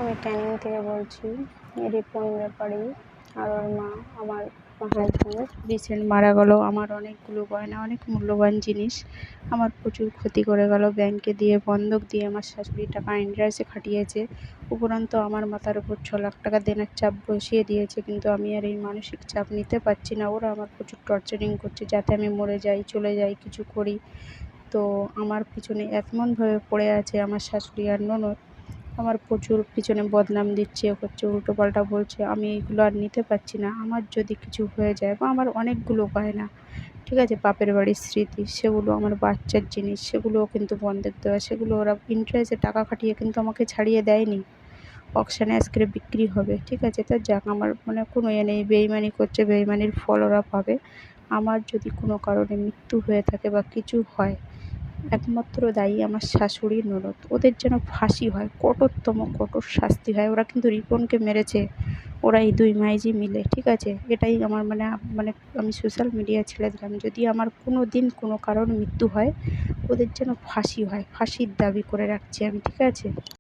আমি ক্যানিং থেকে বলছি। রিপন ব্যাপারী আর ওর মা আমার হাজব্যান্ড রিসেন্ট মারা গেল। আমার অনেকগুলো গয়না, অনেক মূল্যবান জিনিস আমার প্রচুর ক্ষতি করে গেল। ব্যাংকে দিয়ে বন্ধক দিয়ে আমার শাশুড়ি টাকা ইন্টারেস্টে খাটিয়েছে। উপরন্তু আমার মাথার উপর 6 লাখ টাকা দেনার চাপ বসিয়ে দিয়েছে, কিন্তু আমি আর এই মানসিক চাপ নিতে পারছি না। ওরা আমার প্রচুর টর্চারিং করছে যাতে আমি মরে যাই, চলে যাই, কিছু করি। তো আমার পিছনে এমনভাবে পড়ে আছে আমার শাশুড়ি আর ননদ। আমার প্রচুর পিছনে বদনাম দিচ্ছে, করছে, উল্টোপাল্টা বলছে। আমি এইগুলো আর নিতে পারছি না। আমার যদি কিছু হয়ে যায়, বা আমার অনেকগুলো গয়না, ঠিক আছে, বাপের বাড়ির স্মৃতি, সেগুলো আমার বাচ্চার জিনিস, সেগুলোও কিন্তু বন্ধক দেওয়া। সেগুলো ওরা ইন্টারেস্টে টাকা খাটিয়ে কিন্তু আমাকে ছাড়িয়ে দেয়নি। অকশানে আজকে বিক্রি হবে, ঠিক আছে। তা যাক, আমার মানে কোনো নেই। বেইমানি করছে, বেইমানির ফল ওরা পাবে। আমার যদি কোনো কারণে মৃত্যু হয়ে থাকে বা কিছু হয়, একমাত্র দায়ী আমার শাশুড়ি, ননদ। ওদের যেন ফাঁসি হয়, কঠোরতম কঠোর শাস্তি হয়। ওরা কিন্তু রিপনকে মেরেছে, ওরা এই 2 মাইজি মিলে, ঠিক আছে। এটাই আমার মানে মানে আমি সোশ্যাল মিডিয়ায় ছেড়ে দিলাম, যদি আমার কোনো দিন কোনো কারোর মৃত্যু হয়, ওদের যেন ফাঁসি হয়। ফাঁসির দাবি করে রাখছি আমি, ঠিক আছে।